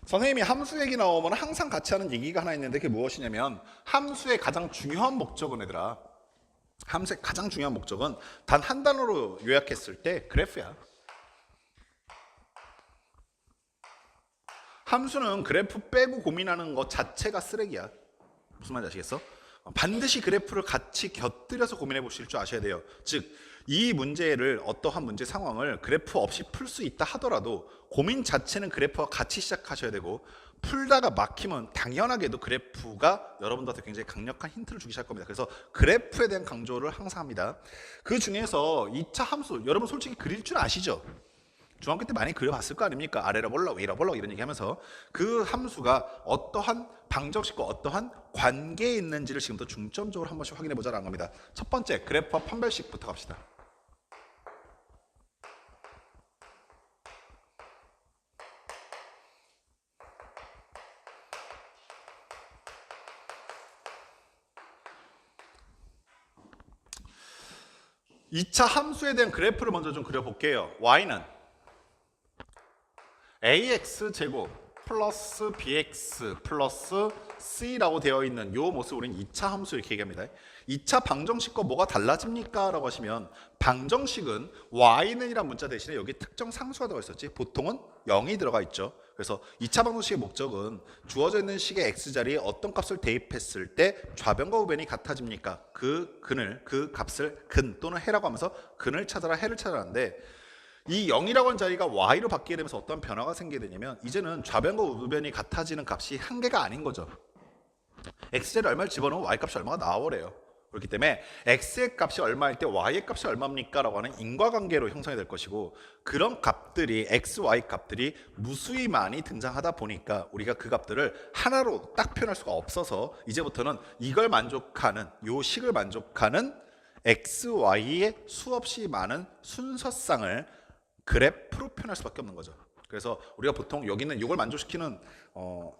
선생님이 함수 얘기 나오면 항상 같이 하는 얘기가 하나 있는데 그게 무엇이냐면 함수의 가장 중요한 목적은 얘들아 함수의 가장 중요한 목적은 단 한 단어로 요약했을 때 그래프야. 함수는 그래프 빼고 고민하는 것 자체가 쓰레기야. 무슨 말인지 아시겠어? 반드시 그래프를 같이 곁들여서 고민해 보실 줄 아셔야 돼요. 즉, 이 문제를 어떠한 문제 상황을 그래프 없이 풀 수 있다 하더라도 고민 자체는 그래프와 같이 시작하셔야 되고 풀다가 막히면 당연하게도 그래프가 여러분들한테 굉장히 강력한 힌트를 주기 시작할 겁니다. 그래서 그래프에 대한 강조를 항상 합니다. 그 중에서 2차 함수, 여러분 솔직히 그릴 줄 아시죠? 중학교 때 많이 그려봤을 거 아닙니까? 아래로 볼록 위로 볼록 이런 얘기하면서 그 함수가 어떠한 방정식과 어떠한 관계에 있는지를 지금부터 중점적으로 한 번씩 확인해 보자라는 겁니다. 첫 번째 그래프와 판별식부터 갑시다. (2차) 함수에 대한 그래프를 먼저 좀 그려볼게요. y는 ax제곱 플러스 bx 플러스 c라고 되어 있는 이 모습을 우리는 2차 함수 이렇게 얘기합니다. 2차 방정식과 뭐가 달라집니까? 라고 하시면 방정식은 y는 이란 문자 대신에 여기 특정 상수가 들어가 있었지 보통은 0이 들어가 있죠. 그래서 2차 방정식의 목적은 주어져 있는 식의 x자리에 어떤 값을 대입했을 때 좌변과 우변이 같아집니까? 그 값을 근 또는 해라고 하면서 근을 찾아라 해를 찾아라는데 이 0이라고 하는 자리가 y로 바뀌게 되면서 어떤 변화가 생기게 되냐면 이제는 좌변과 우변이 같아지는 값이 한계가 아닌 거죠. x자리 얼마를 집어넣으면 y값이 얼마가 나와버려요. 그렇기 때문에 x의 값이 얼마일 때 y의 값이 얼마입니까? 라고 하는 인과관계로 형성이 될 것이고 그런 값들이 x, y 값들이 무수히 많이 등장하다 보니까 우리가 그 값들을 하나로 딱 표현할 수가 없어서 이제부터는 이걸 만족하는 요 식을 만족하는 x, y의 수없이 많은 순서상을 그래프로 표현할 수밖에 없는 거죠. 그래서 우리가 보통 여기는 이걸 만족시키는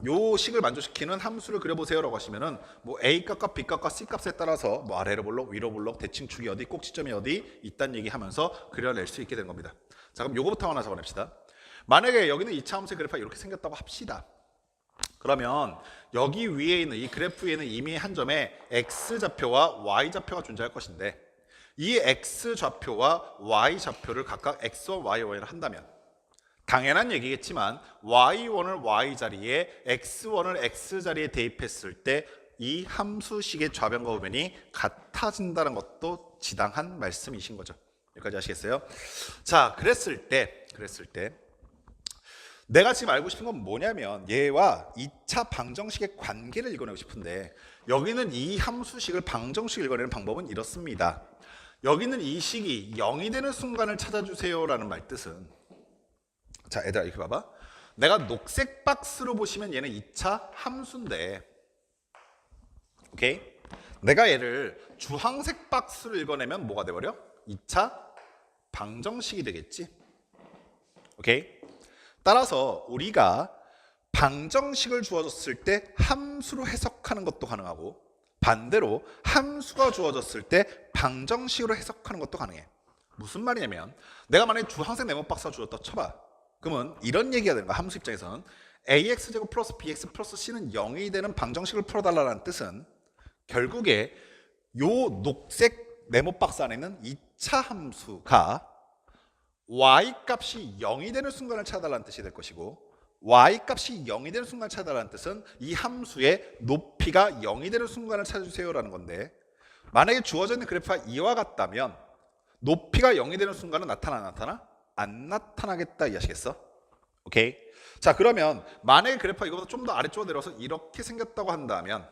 요 식을 만족시키는 함수를 그려보세요라고 하시면은 뭐 a 값과 b 값과 c 값에 따라서 뭐 아래로 볼록 위로 볼록 대칭축이 어디 꼭지점이 어디 있다는 얘기하면서 그려낼 수 있게 된 겁니다. 자 그럼 요거부터 하나 적어냅시다. 만약에 여기는 2차 함수의 그래프가 이렇게 생겼다고 합시다. 그러면 여기 위에 있는 이 그래프 위에는 이미 한 점에 x좌표와 y좌표가 존재할 것인데 이 x좌표와 y좌표를 각각 x1, y1을 한다면 당연한 얘기겠지만 y1을 y자리에 x1을 x자리에 대입했을 때 이 함수식의 좌변과 우변이 같아진다는 것도 지당한 말씀이신 거죠. 여기까지 아시겠어요? 자, 그랬을 때 내가 지금 알고 싶은 건 뭐냐면 얘와 2차 방정식의 관계를 읽어내고 싶은데 여기는 이 함수식을 방정식을 읽어내는 방법은 이렇습니다. 여기는 이 식이 0이 되는 순간을 찾아주세요 라는 말 뜻은 자 얘들아 이렇게 봐봐. 내가 녹색 박스로 보시면 얘는 2차 함수인데 오케이? 내가 얘를 주황색 박스로 읽어내면 뭐가 돼버려? 2차 방정식이 되겠지. 오케이? 따라서 우리가 방정식을 주어졌을 때 함수로 해석하는 것도 가능하고 반대로 함수가 주어졌을 때 방정식으로 해석하는 것도 가능해. 무슨 말이냐면 내가 만약에 주황색 네모 박스가 주어졌다 쳐봐. 그러면 이런 얘기가 되는 거야. 함수 입장에서는 ax제곱 플러스 bx 플러스 c는 0이 되는 방정식을 풀어달라는 뜻은 결국에 요 녹색 네모 박스 안에 있는 2차 함수가 y값이 0이 되는 순간을 찾아달라는 뜻이 될 것이고 y값이 0이 되는 순간을 찾아달라는 뜻은 이 함수의 높이가 0이 되는 순간을 찾아주세요라는 건데 만약에 주어져 있는 그래프가 이와 같다면 높이가 0이 되는 순간은 나타나? 안 나타나겠다 이해하시겠어? 오케이? 자 그러면 만약에 그래프가 이거보다 좀 더 아래쪽으로 내려와서 이렇게 생겼다고 한다면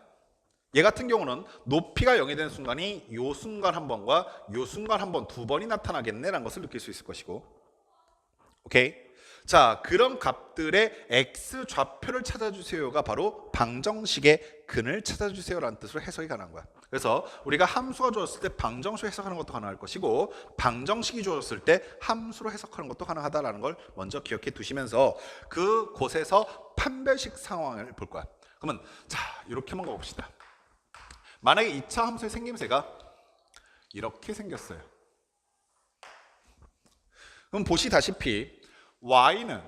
얘 같은 경우는 높이가 0이 되는 순간이 요 순간 한 번과 요 순간 한 번 두 번이 나타나겠네라는 것을 느낄 수 있을 것이고 오케이? 자 그런 값들의 x좌표를 찾아주세요가 바로 방정식의 근을 찾아주세요라는 뜻으로 해석이 가능한 거야. 그래서 우리가 함수가 주어졌을 때 방정식으로 해석하는 것도 가능할 것이고 방정식이 주어졌을 때 함수로 해석하는 것도 가능하다는 걸 먼저 기억해 두시면서 그곳에서 판별식 상황을 볼 거야. 그러면 자 이렇게 한번 가봅시다. 만약에 2차 함수의 생김새가 이렇게 생겼어요. 그럼 보시다시피 y는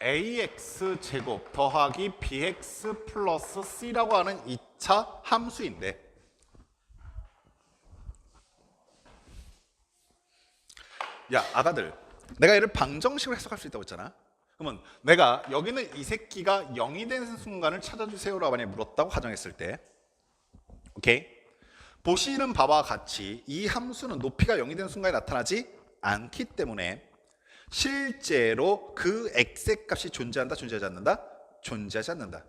ax 제곱 더하기 bx 플러스 c라고 하는 2차 함수인데 야 아가들 내가 얘를 방정식으로 해석할 수 있다고 했잖아. 그러면 내가 여기는 이 새끼가 0이 되는 순간을 찾아주세요라고 만약에 물었다고 가정했을 때 오케이? 보시는 바와 같이 이 함수는 높이가 0이 되는 순간에 나타나지 않기 때문에 실제로 그 x의 값이 존재한다, 존재하지 않는다? 존재하지 않는다.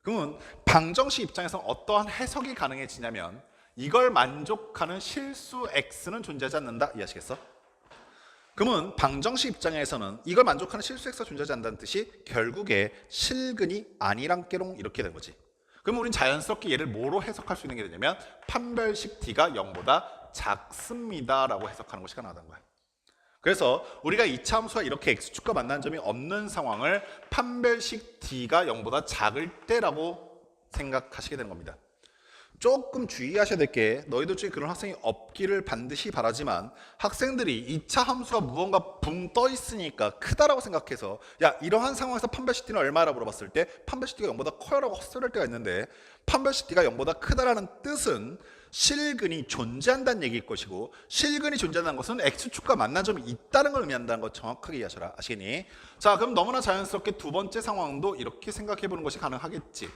그러면 방정식 입장에서 어떠한 해석이 가능해지냐면 이걸 만족하는 실수 x는 존재하지 않는다 이해하시겠어? 그러면 방정식 입장에서는 이걸 만족하는 실수 x가 존재하지 않는다는 뜻이 결국에 실근이 아니란 깨롱 이렇게 된 거지. 그러면 우린 자연스럽게 얘를 뭐로 해석할 수 있는 게 되냐면 판별식 d가 0보다 작습니다 라고 해석하는 것이 가능하다는 거야. 그래서 우리가 2차 함수가 이렇게 x축과 만나는 점이 없는 상황을 판별식 d가 0보다 작을 때라고 생각하시게 되는 겁니다. 조금 주의하셔야 될 게 너희들 중에 그런 학생이 없기를 반드시 바라지만 학생들이 2차 함수가 무언가 붕 떠 있으니까 크다라고 생각해서 야 이러한 상황에서 판별식 d는 얼마라고 물어봤을 때 판별식 d가 0보다 커요 라고 헛소리할 때가 있는데 판별식 d가 0보다 크다라는 뜻은 실근이 존재한다는 얘기일 것이고 실근이 존재한다는 것은 x축과 만난 점이 있다는 걸 의미한다는 것 정확하게 이해하셔라. 아시겠니? 자 그럼 너무나 자연스럽게 두 번째 상황도 이렇게 생각해 보는 것이 가능하겠지.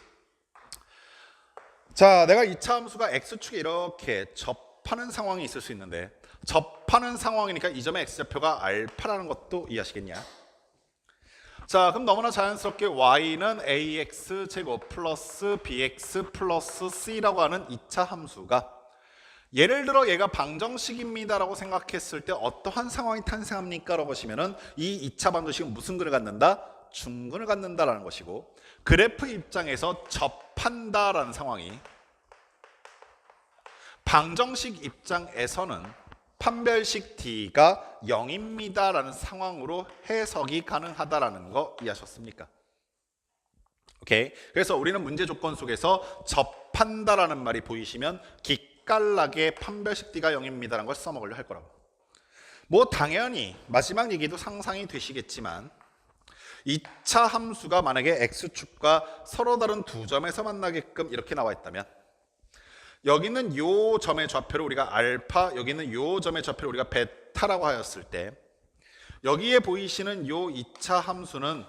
자, 내가 2차 함수가 x축에 이렇게 접하는 상황이 있을 수 있는데 접하는 상황이니까 이 점의 x좌표가 알파라는 것도 이해하시겠냐? 자, 그럼 너무나 자연스럽게 y는 ax 제곱 플러스 bx 플러스 c라고 하는 2차 함수가 예를 들어 얘가 방정식입니다 라고 생각했을 때 어떠한 상황이 탄생합니까? 라고 하시면은 이 2차 방정식은 무슨 근을 갖는다? 중근을 갖는다라는 것이고 그래프 입장에서 접한다라는 상황이 방정식 입장에서는 판별식 d가 0입니다 라는 상황으로 해석이 가능하다라는 거 이해하셨습니까? 오케이. 그래서 우리는 문제 조건 속에서 접한다라는 말이 보이시면 기깔나게 판별식 d가 0입니다 라는 걸 써먹으려 할 거라고. 뭐 당연히 마지막 얘기도 상상이 되시겠지만 2차 함수가 만약에 x축과 서로 다른 두 점에서 만나게끔 이렇게 나와 있다면 여기는 요 점의 좌표를 우리가 알파, 여기는 요 점의 좌표를 우리가 베타라고 하였을 때 여기에 보이시는 요 2차 함수는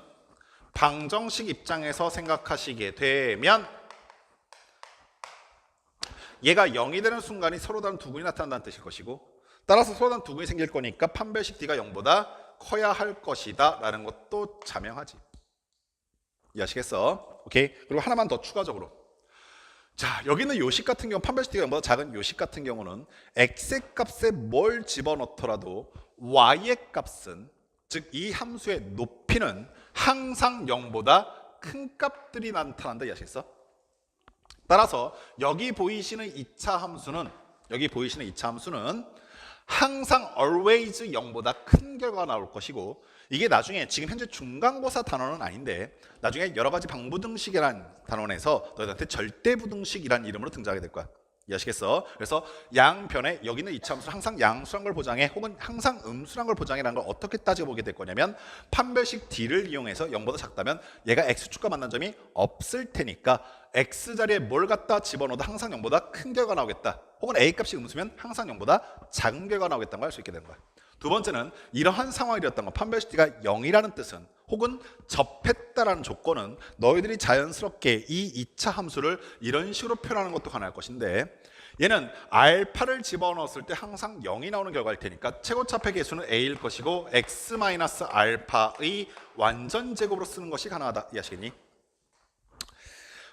방정식 입장에서 생각하시게 되면 얘가 0이 되는 순간이 서로 다른 두 근이 나타난다는 뜻일 것이고 따라서 서로 다른 두 근이 생길 거니까 판별식 d가 0보다 커야 할 것이다 라는 것도 자명하지. 이해하시겠어? 오케이. 그리고 하나만 더 추가적으로 자 여기는 요식 같은 경우 판별식 d가 0보다 작은 요식 같은 경우는 x의 값에 뭘 집어넣더라도 y의 값은 즉 이 함수의 높이는 항상 0보다 큰 값들이 나타난다. 이해하시겠어? 따라서 여기 보이시는 2차 함수는 항상 always 0보다 큰 결과가 나올 것이고 이게 나중에 지금 현재 중간고사 단원은 아닌데 나중에 여러 가지 방부등식이라는 단원에서 너희한테 절대부등식이라는 이름으로 등장하게 될 거야. 이해하시겠어? 그래서 양변에 여기는 2차 함수는 항상 양수란 걸 보장해 혹은 항상 음수란 걸 보장해라는 걸 어떻게 따져보게 될 거냐면 판별식 d를 이용해서 0보다 작다면 얘가 x축과 만난 점이 없을 테니까 x자리에 뭘 갖다 집어넣어도 항상 0보다 큰 결과가 나오겠다. 혹은 a값이 음수면 항상 0보다 작은 결과가 나오겠다는 걸 알 수 있게 되는 거야. 두 번째는 이러한 상황이었던 거 판별식 d가 0이라는 뜻은 혹은 접했다라는 조건은 너희들이 자연스럽게 이 2차 함수를 이런 식으로 표현하는 것도 가능할 것인데 얘는 알파를 집어넣었을 때 항상 0이 나오는 결과일 테니까 최고차폐 계수는 a일 것이고 x-알파의 완전 제곱으로 쓰는 것이 가능하다. 이해하시겠니?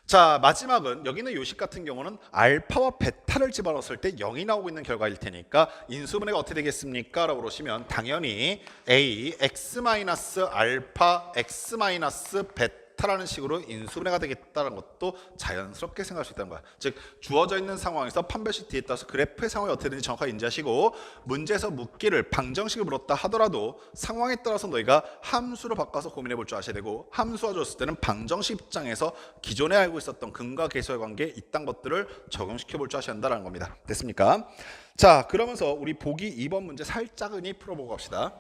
자 마지막은 여기는 요식 같은 경우는 알파와 베타를 집어넣었을 때 0이 나오고 있는 결과일 테니까 인수분해가 어떻게 되겠습니까? 라고 그러시면 당연히 a x-알파 x-베타라는 식으로 인수분해가 되겠다는 것도 자연스럽게 생각할 수 있다는 거야. 즉 주어져 있는 상황에서 판별식 d에 따라서 그래프의 상황이 어떻게 되는지 정확하게 인지하시고 문제에서 묻기를 방정식을 물었다 하더라도 상황에 따라서 너희가 함수로 바꿔서 고민해 볼 줄 아셔야 되고 함수가 줬을 때는 방정식 입장에서 기존에 알고 있었던 근과 계수의 관계 이딴 것들을 적용시켜 볼 줄 아셔야 한다는 겁니다. 됐습니까? 자 그러면서 우리 보기 2번 문제 살짝은이 풀어보고 갑시다.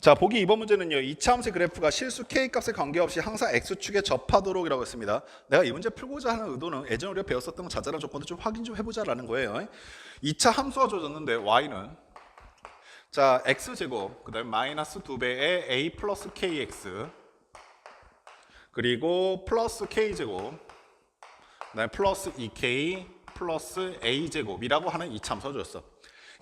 자, 보기 2번 문제는요. 2차 함수의 그래프가 실수 k값에 관계없이 항상 x축에 접하도록 이라고 했습니다. 내가 이 문제 풀고자 하는 의도는 예전에 우리가 배웠었던 자잘한 조건도 좀 확인 좀 해보자라는 거예요. 2차 함수가 주어졌는데 y는 자 x제곱 그 다음에 마이너스 2배의 a 플러스 kx 그리고 플러스 k제곱 그 다음에 플러스 2k 플러스 a제곱이라고 하는 2차 함수가 주었어.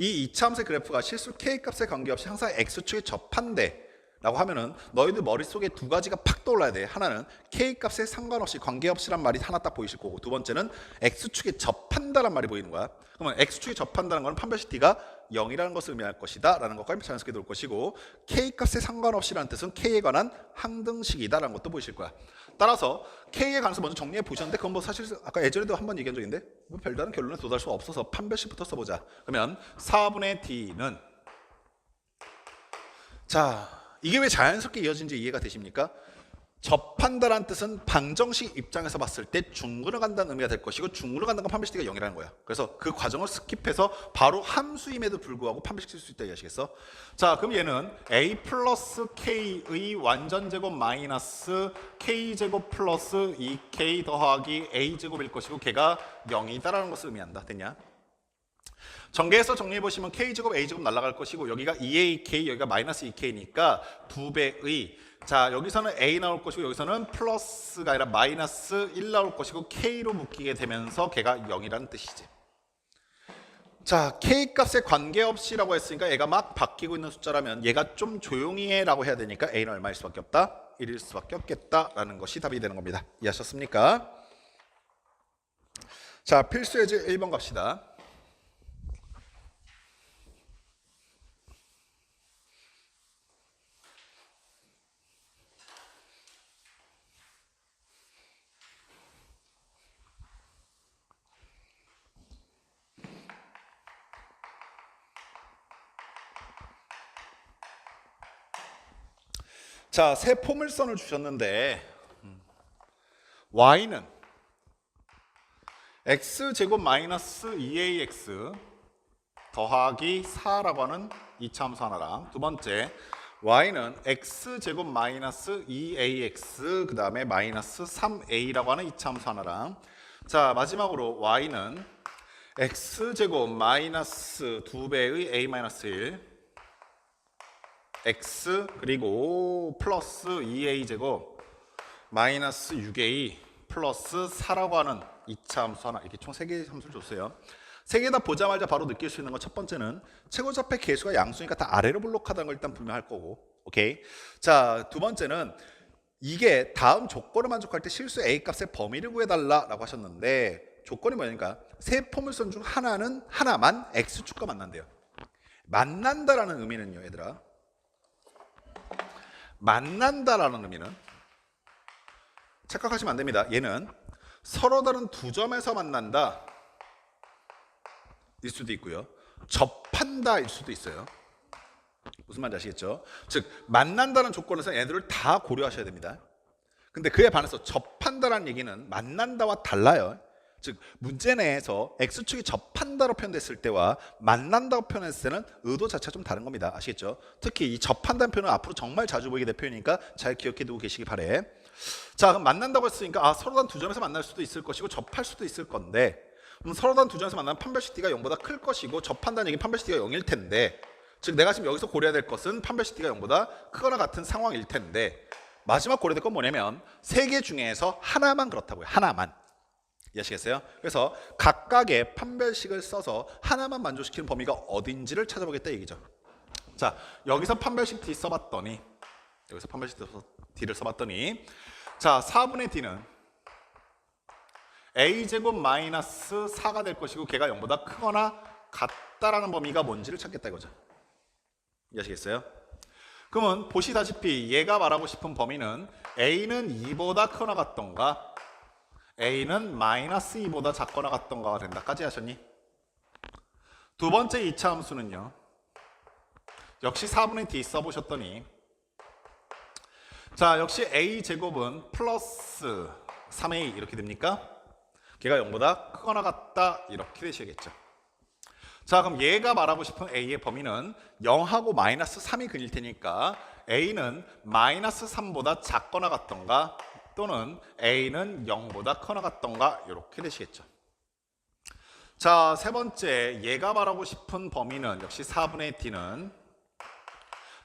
이 2차 함수의 그래프가 실수 k값에 관계없이 항상 x축에 접한대 라고 하면은 너희들 머릿속에 두 가지가 팍 떠올라야 돼. 하나는 k값에 상관없이 관계없이란 말이 하나 딱 보이실 거고, 두 번째는 x축에 접한다란 말이 보이는 거야. 그러면 x축에 접한다는 건 판별식 t가 0이라는 것을 의미할 것이다 라는 것까지 자연스럽게 들을 것이고, k값에 상관없이라는 뜻은 k에 관한 항등식이다 라는 것도 보이실 거야. 따라서 k에 관해서 먼저 정리해 보셨는데, 그건 뭐 사실 아까 예전에도 한번 얘기한 적인데 뭐 별다른 결론에 도달할 수가 없어서 판별식부터 써보자. 그러면 4분의 t는 자 이게 왜 자연스럽게 이어진지 이해가 되십니까? 접한다라는 뜻은 방정식 입장에서 봤을 때 중근을 간다는 의미가 될 것이고, 중근을 간다는 건 판별식 t가 0이라는 거야. 그래서 그 과정을 스킵해서 바로 함수임에도 불구하고 판별식 쓸 수 있다 이해하시겠어? 자, 그럼 얘는 a 플러스 k의 완전제곱 마이너스 k제곱 플러스 2k 더하기 a제곱일 것이고, 걔가 0이다라는 것을 의미한다. 됐냐? 전개해서 정리해보시면 k제곱 a제곱 날아갈 것이고, 여기가 2ak 여기가 마이너스 2k니까 2배의 자 여기서는 a 나올 것이고, 여기서는 플러스가 아니라 마이너스 1 나올 것이고, k로 묶이게 되면서 걔가 0이라는 뜻이지. 자 k값에 관계없이라고 했으니까 얘가 막 바뀌고 있는 숫자라면 얘가 좀 조용히 해라고 해야 되니까 a는 얼마일 수밖에 없다? 1일 수밖에 없겠다라는 것이 답이 되는 겁니다. 이해하셨습니까? 자 필수 예제 1번 갑시다. 자, 새 포물선을 주셨는데 y는 x제곱 마이너스 2ax 더하기 4라고 하는 2차 함수 하나랑, 두 번째 y는 x제곱 마이너스 2ax 그 다음에 마이너스 3a라고 하는 2차 함수 하나랑, 자 마지막으로 y는 x제곱 마이너스 2배의 a 마이너스 1 x 그리고 플러스 2a제곱 마이너스 6a 플러스 4라고 하는 2차 함수 하나, 이렇게 총 3개의 함수를 줬어요. 3개 다 보자마자 바로 느낄 수 있는 건 첫 번째는 최고접의 개수가 양수니까 다 아래로 블록하다는 걸 일단 분명할 거고, 오케이. 자 두 번째는 이게 다음 조건을 만족할 때 실수 a 값의 범위를 구해달라고 하셨는데, 조건이 뭐냐니까 세 포물선 중 하나만 x축과 만난대요. 만난다라는 의미는요 얘들아, 만난다라는 의미는 착각하시면 안 됩니다. 얘는 서로 다른 두 점에서 만난다 일 수도 있고요, 접한다 일 수도 있어요. 무슨 말인지 아시겠죠? 즉 만난다는 조건에서 얘들을 다 고려하셔야 됩니다. 근데 그에 반해서 접한다라는 얘기는 만난다와 달라요. 즉 문제 내에서 x축이 접한다로 표현됐을 때와 만난다고 표현했을 때는 의도 자체가 좀 다른 겁니다. 아시겠죠? 특히 이 접한다는 표현은 앞으로 정말 자주 보이게 될 표현이니까 잘 기억해 두고 계시기 바래. 자 그럼 만난다고 했으니까 서로 다른 두 점에서 만날 수도 있을 것이고 접할 수도 있을 건데, 그럼 서로 다른 두 점에서 만나면 판별식 t가 0보다 클 것이고, 접한다는 얘기는 판별식 t가 0일 텐데, 즉 내가 지금 여기서 고려해야 될 것은 판별식 t가 0보다 크거나 같은 상황일 텐데, 마지막 고려될 건 뭐냐면 3개 중에서 하나만 그렇다고요. 하나만. 이해하시겠어요? 그래서 각각의 판별식을 써서 하나만 만족시키는 범위가 어딘지를 찾아보겠다 얘기죠. 자 여기서 판별식 t 써봤더니, 여기서 판별식 t를 써봤더니, 자 4분의 t는 a제곱 마이너스 4가 될 것이고, 걔가 0보다 크거나 같다라는 범위가 뭔지를 찾겠다 이거죠. 이해하시겠어요? 그러면 보시다시피 얘가 말하고 싶은 범위는 a는 2보다 크거나 같던가 a는 마이너스 2보다 작거나 같던가가 된다까지 하셨니? 두 번째 2차 함수는요, 역시 4분의 t 써보셨더니, 자 역시 a제곱은 플러스 3a 이렇게 됩니까? 걔가 0보다 크거나 같다 이렇게 되시겠죠. 자, 그럼 얘가 말하고 싶은 A의 범위는 0하고 마이너스 3이 근일 테니까 A는 마이너스 3보다 작거나 같던가 또는 A는 0보다 커나 같던가 이렇게 되시겠죠. 자, 세 번째 얘가 말하고 싶은 범위는 역시 4분의 D는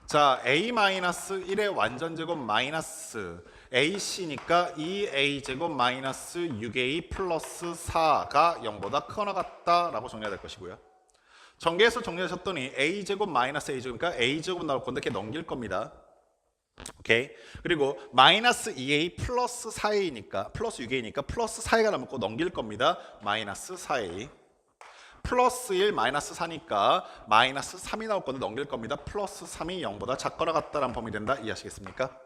자, A-1의 완전제곱 마이너스 AC니까 2A제곱 마이너스 6A 플러스 4가 0보다 크거나 같다라고 정리가 될 것이고요. 전개해서 정리하셨더니 A제곱 마이너스 A제곱이니까 A제곱 나올 건데 이렇게 넘길 겁니다. 오케이. 그리고 마이너스 2A 플러스 4A니까 플러스 6A니까 플러스 4A가 남고 넘길 겁니다. 마이너스 4A 플러스 1 마이너스 4니까 마이너스 3이 나올 건데 넘길 겁니다. 플러스 3이 0보다 작거나 같다라는 범위 된다. 이해하시겠습니까?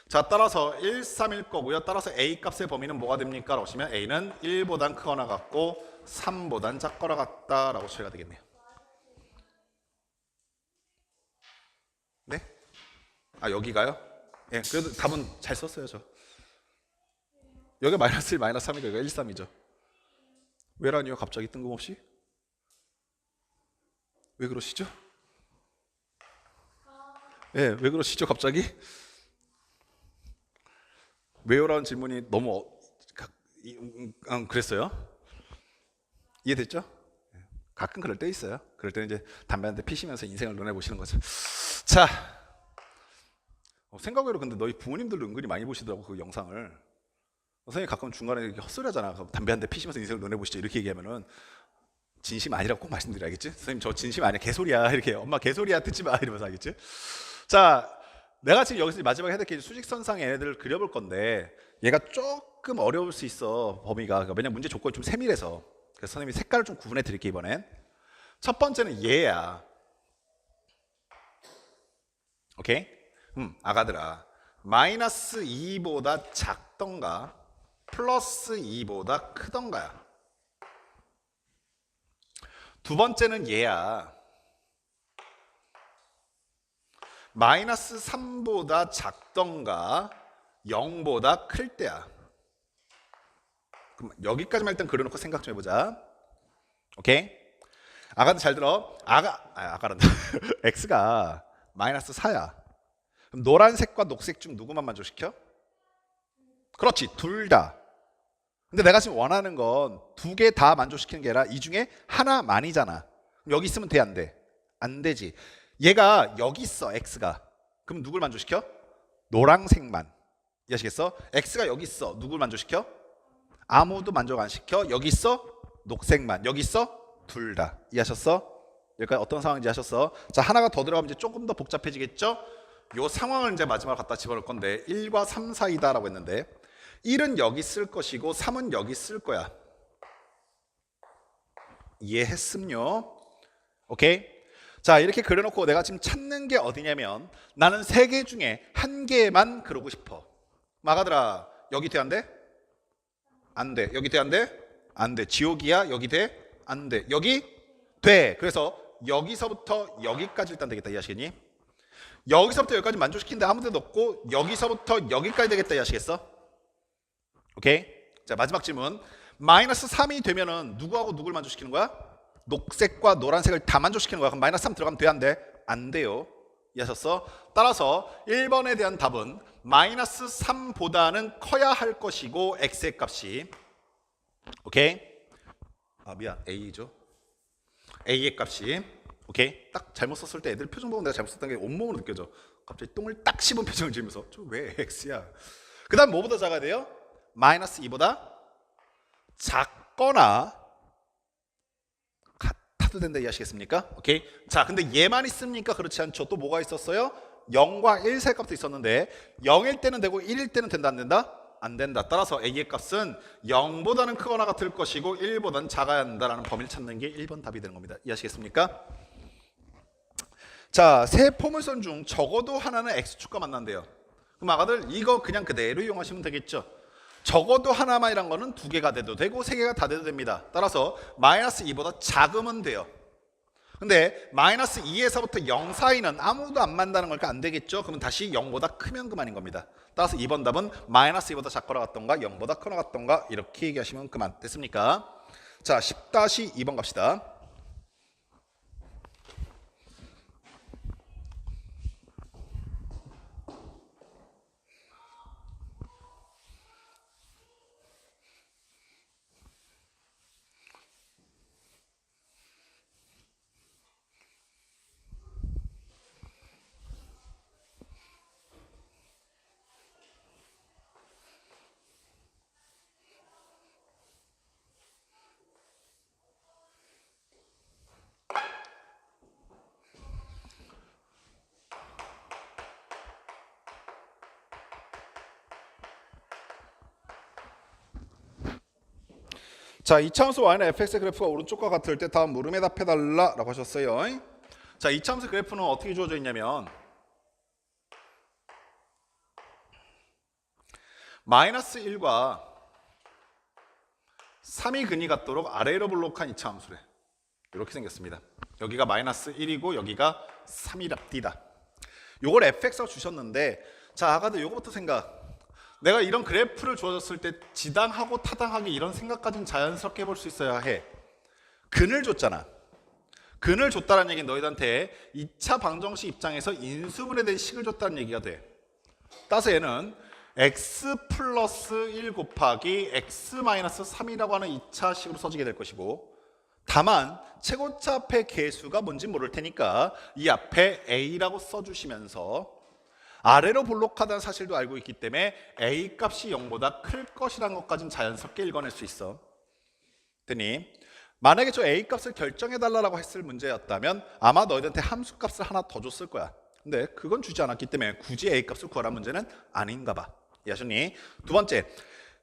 자, 따라서 1, 3일 거고요. 따라서 A 값의 범위는 뭐가 됩니까? 라고 하시면 A는 1보단 크거나 같고 3보단 작거나 같다라고 처리가 되겠네요. 네? 아, 여기가요? 예, 그래도 답은 잘 썼어요, 저. 여기가 마이너스 1, 마이너스 3이고 여기가 1, 3이죠. 왜라니요? 갑자기 뜬금없이? 왜 그러시죠? 예, 왜 그러시죠? 갑자기? 왜요라는 질문이 너무 그랬어요? 이해됐죠? 가끔 그럴 때 있어요. 그럴 때는 이제 담배 한 대 피시면서 인생을 논해 보시는 거죠. 자, 생각외로 근데 너희 부모님들도 은근히 많이 보시더라고 그 영상을. 선생님이 가끔 중간에 이렇게 헛소리하잖아. 담배 한 대 피시면서 인생을 논해 보시죠. 이렇게 얘기하면은 진심 아니라고 꼭 말씀드려야겠지? 선생님 저 진심 아니야 개소리야 이렇게 엄마 개소리야 듣지 마 이러면서 하겠지? 자, 내가 지금 여기서 마지막에 해야 될 게 수직선상에 얘네들을 그려볼 건데 얘가 조금 어려울 수 있어 범위가. 왜냐면 문제 조건이 좀 세밀해서. 그래서 선생님이 색깔을 좀 구분해 드릴게요 이번엔. 첫 번째는 얘야. 오케이? 아가들아, 마이너스 2보다 작던가 플러스 2보다 크던가야. 두 번째는 얘야. 마이너스 3보다 작던가 0보다 클 때야. 그럼 여기까지만 일단 그려놓고 생각 좀 해보자. 오케이? 아가들 잘 들어. 아가란다. x가 마이너스 4야. 그럼 노란색과 녹색 중 누구만 만족시켜? 그렇지, 둘 다. 근데 내가 지금 원하는 건 두 개 다 만족시키는 게 아니라 이 중에 하나만이잖아. 여기 있으면 돼, 안 돼? 안 되지. 얘가 여기 있어, x가. 그럼 누굴 만족시켜? 노란색만. 이해하시겠어? x가 여기 있어. 누굴 만족시켜? 아무도 만족 안 시켜. 여기 있어? 녹색만. 여기 있어? 둘 다. 이해하셨어? 여기까지 어떤 상황인지 아셨어? 자, 하나가 더 들어가면 이제 조금 더 복잡해지겠죠? 요 상황을 이제 마지막으로 갖다 집어넣을 건데 1과 3 사이다라고 했는데 1은 여기 쓸 것이고 3은 여기 쓸 거야. 이해했음요? 오케이? 자, 이렇게 그려놓고 내가 지금 찾는 게 어디냐면 나는 세 개 중에 한 개만 그러고 싶어. 마가들아, 여기 돼, 안 돼? 안 돼. 여기 돼, 안 돼? 안 돼. 지옥이야? 여기 돼? 안 돼. 여기? 돼. 그래서 여기서부터 여기까지 일단 되겠다. 이해하시겠니? 여기서부터 여기까지 만족시키는데 아무 데도 없고 여기서부터 여기까지 되겠다. 이해하시겠어? 오케이? 자, 마지막 질문. 마이너스 3이 되면은 누구하고 누굴 만족시키는 거야? 녹색과 노란색을 다 만족시키는 거야. 그럼 마이너스 3 들어가면 돼, 안 돼? 안 돼요. 이해하셨어? 따라서 1번에 대한 답은 마이너스 3보다는 커야 할 것이고 x의 값이. 오케이? 아, 미안. a죠. a의 값이. 오케이? 딱 잘못 썼을 때 애들 표정 보면 내가 잘못 썼다는 게 온몸으로 느껴져. 갑자기 똥을 딱 씹은 표정을 지으면서 저 왜 x야? 그 다음 뭐보다 작아야 돼요? 마이너스 2보다 작거나 같아도 된다. 이해하시겠습니까? 오케이? 자, 근데 얘만 있습니까? 그렇지 않죠. 또 뭐가 있었어요? 0과 1 사이 값도 있었는데 0일 때는 되고 1일 때는 된다, 안 된다? 안 된다. 따라서 a의 값은 0보다는 크거나 같을 것이고 1보다는 작아야 한다라는 범위를 찾는 게 1번 답이 되는 겁니다. 이해하시겠습니까? 자, 세 포물선 중 적어도 하나는 x축과 만난대요. 그럼 아가들 이거 그냥 그대로 이용하시면 되겠죠. 적어도 하나만이란 거는 두 개가 돼도 되고 세 개가 다 돼도 됩니다. 따라서 마이너스 2보다 작으면 돼요. 근데 마이너스 2에서부터 0 사이는 아무도 안 만나는 거니까 안 되겠죠. 그러면 다시 0보다 크면 그만인 겁니다. 따라서 2번 답은 마이너스 2보다 작거나 같던가 0보다 크거나 같던가 이렇게 얘기하시면 그만. 됐습니까? 자, 10-2번 갑시다. 자, 이차함수 y는 fx의 그래프가 오른쪽과 같을 때 다음 물음에 답해달라 라고 하셨어요. 자, 이차함수 그래프는 어떻게 주어져 있냐면 마이너스 1과 3이 근이 같도록 아래로 블록한 이차함수래. 이렇게 생겼습니다. 여기가 마이너스 1이고 여기가 3이랍디다. 요걸 fx라고 주셨는데, 자, 아까도 요거부터 생각. 내가 이런 그래프를 주어졌을 때 지당하고 타당하게 이런 생각까지는 자연스럽게 해볼 수 있어야 해. 근을 줬잖아. 근을 줬다는 얘기는 너희들한테 2차 방정식 입장에서 인수분해 된 식을 줬다는 얘기가 돼. 따라서 얘는 x 플러스 1 곱하기 x 마이너스 3이라고 하는 2차 식으로 써지게 될 것이고, 다만 최고차 앞에 개수가 뭔지 모를 테니까 이 앞에 a라고 써주시면서 아래로 블록하다는 사실도 알고 있기 때문에 a 값이 0보다 클 것이라는 것까지는 자연스럽게 읽어낼 수 있어. 됐니? 만약에 저 a 값을 결정해달라고 했을 문제였다면 아마 너희들한테 함수 값을 하나 더 줬을 거야. 근데 그건 주지 않았기 때문에 굳이 a 값을 구하라는 문제는 아닌가 봐. 이해하셨니? 두 번째,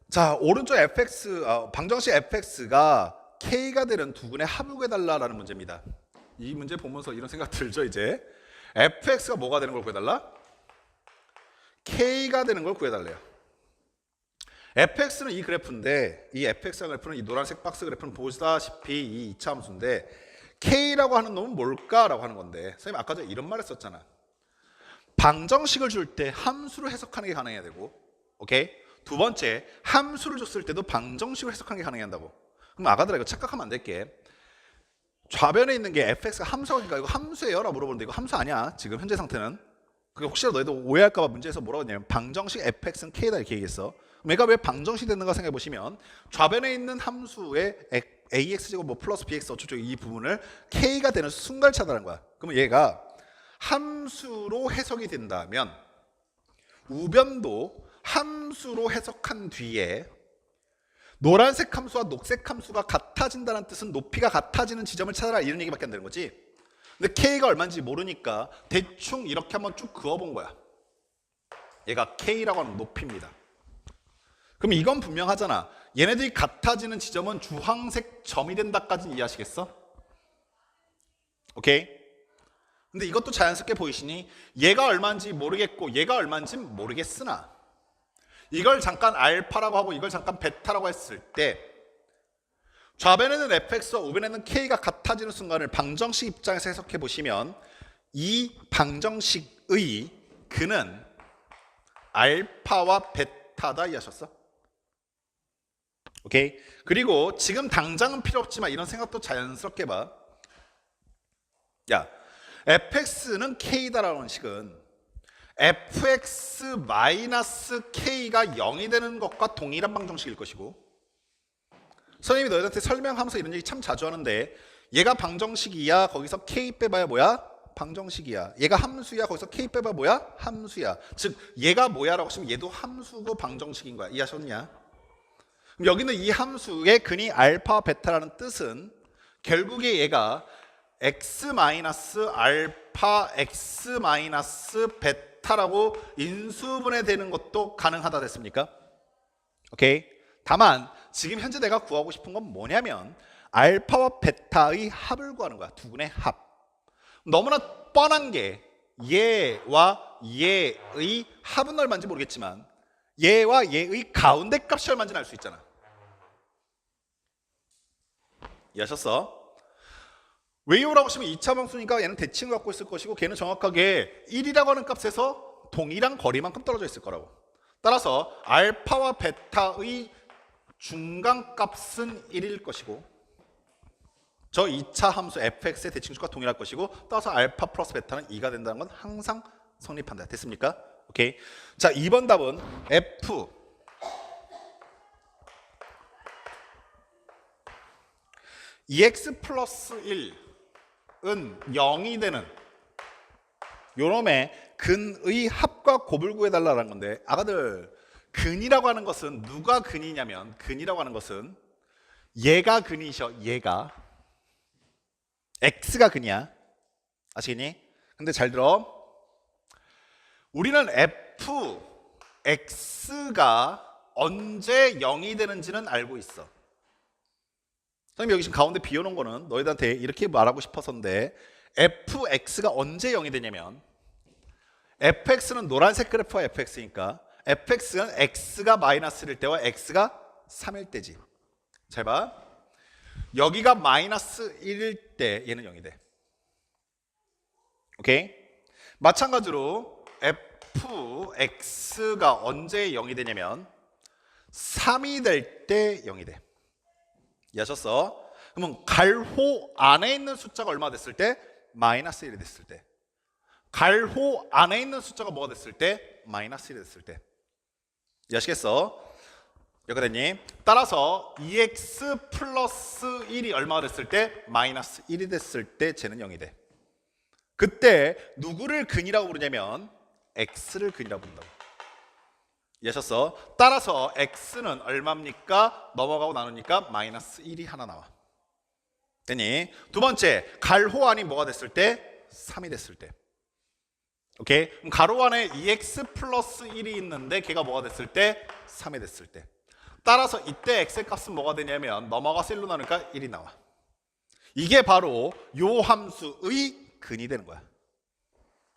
자, 오른쪽 fx, 방정식 fx가 k가 되는 두 근의 합을 구해달라는 문제입니다. 이 문제 보면서 이런 생각 들죠. 이제 fx가 뭐가 되는 걸 구해달라? k가 되는 걸 구해달래요. fx는 이 그래프인데, 이 fx 그래프는 이 노란색 박스 그래프는 보시다시피 이 2차 함수인데, k라고 하는 놈은 뭘까라고 하는 건데, 선생님 아까 전에 이런 말 했었잖아. 방정식을 줄 때 함수로 해석하는 게 가능해야 되고, 오케이? 두 번째, 함수를 줬을 때도 방정식으로 해석하는 게 가능해야 한다고. 그럼 아가들아 이거 착각하면 안 될게. 좌변에 있는 게 fx가 함수니까 이거 함수예요? 라고 물어보는데 이거 함수 아니야. 지금 현재 상태는. 그게 혹시라도 너희도 오해할까봐 문제에서 뭐라고 했냐면 방정식 fx는 k다 이렇게 얘기했어. 얘가 왜 방정식이 되는가 생각해 보시면 좌변에 있는 함수의 ax제곱 뭐 플러스 bx 어쩌고 이 부분을 k가 되는 순간을 찾아라는 거야. 그러면 얘가 함수로 해석이 된다면 우변도 함수로 해석한 뒤에 노란색 함수와 녹색 함수가 같아진다는 뜻은 높이가 같아지는 지점을 찾아라 이런 얘기밖에 안 되는 거지. 근데 k가 얼마인지 모르니까 대충 이렇게 한번 쭉 그어본 거야. 얘가 k라고 하는 높이입니다. 그럼 이건 분명하잖아. 얘네들이 같아지는 지점은 주황색 점이 된다까지는 이해하시겠어? 오케이? 근데 이것도 자연스럽게 보이시니 얘가 얼마인지 모르겠고 얘가 얼마인지 모르겠으나 이걸 잠깐 알파라고 하고 이걸 잠깐 베타라고 했을 때 좌변에는 fx와 우변에는 k가 같아지는 순간을 방정식 입장에서 해석해 보시면 이 방정식의 근은 알파와 베타다 이해하셨어? 오케이? 그리고 지금 당장은 필요 없지만 이런 생각도 자연스럽게 봐. 야, fx는 k다라는 식은 fx-k가 0이 되는 것과 동일한 방정식일 것이고, 선생님이 너희한테 설명하면서 이런 얘기 참 자주 하는데 얘가 방정식이야 거기서 k 빼봐야 뭐야? 방정식이야. 얘가 함수야 거기서 k 빼봐야 뭐야? 함수야. 즉 얘가 뭐야 라고 하시면 얘도 함수고 방정식인 거야. 이해하셨냐? 그럼 여기는 이 함수의 근이 알파 베타라는 뜻은 결국에 얘가 x-알파 x-베타라고 인수분해되는 것도 가능하다 됐습니까? 오케이? 다만 지금 현재 내가 구하고 싶은 건 뭐냐면 알파와 베타의 합을 구하는 거야. 두 근의 합. 너무나 뻔한 게 얘와 얘의 합은 얼마인지 모르겠지만 얘와 얘의 가운데 값이 얼마인지는 알 수 있잖아. 이해하셨어? 왜요라고 하시면 2차 방수니까 얘는 대칭을 갖고 있을 것이고 걔는 정확하게 1이라고 하는 값에서 동일한 거리만큼 떨어져 있을 거라고. 따라서 알파와 베타의 중간값은 1일 것이고 저 2차 함수 fx의 대칭수가 동일할 것이고 따라서 알파 플러스 베타는 2가 된다는 건 항상 성립한다. 됐습니까? 오케이. 자, 2번 답은 f EX 플러스 1은 0이 되는 요놈의 근의 합과 곱을 구해달라는 건데 아가들 근이라고 하는 것은 누가 근이냐면 근이라고 하는 것은 얘가 근이셔. 얘가 x가 근이야. 아시겠니? 근데 잘 들어. 우리는 fx가 언제 0이 되는지는 알고 있어. 선생님이 여기 지금 가운데 비워놓은 거는 너희들한테 이렇게 말하고 싶어서인데 fx가 언제 0이 되냐면 fx는 노란색 그래프와 fx니까 fx는 x가 마이너스 1일 때와 x가 3일 때지. 잘 봐. 여기가 마이너스 1일 때 얘는 0이 돼. 오케이? 마찬가지로 fx가 언제 0이 되냐면 3이 될 때 0이 돼. 이해하셨어? 그러면 갈호 안에 있는 숫자가 얼마 됐을 때? 마이너스 1이 됐을 때. 갈호 안에 있는 숫자가 뭐가 됐을 때? 마이너스 1이 됐을 때. 이해하시겠어? 여기다님. 따라서 2x 플러스 1이 얼마가 됐을 때? 마이너스 1이 됐을 때 쟤는 0이 돼. 그때 누구를 근이라고 부르냐면 x를 근이라고 부른다고. 이해하셨어? 따라서 x는 얼마입니까? 넘어가고 나누니까 마이너스 1이 하나 나와. 됐니? 두 번째, 갈호 안이 뭐가 됐을 때? 3이 됐을 때. 오케이? 그럼 가로 안에 2x 플러스 1이 있는데 걔가 뭐가 됐을 때? 3이 됐을 때. 따라서 이때 x의 값은 뭐가 되냐면 넘어가서 1로 나누니까 1이 나와. 이게 바로 요 함수의 근이 되는 거야.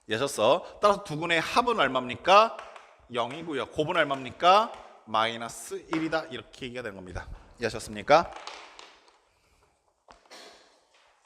이해하셨어? 따라서 두 근의 합은 얼마입니까? 0이고요. 곱은 얼마입니까? 마이너스 1이다. 이렇게 얘기가 되는 겁니다. 이해하셨습니까?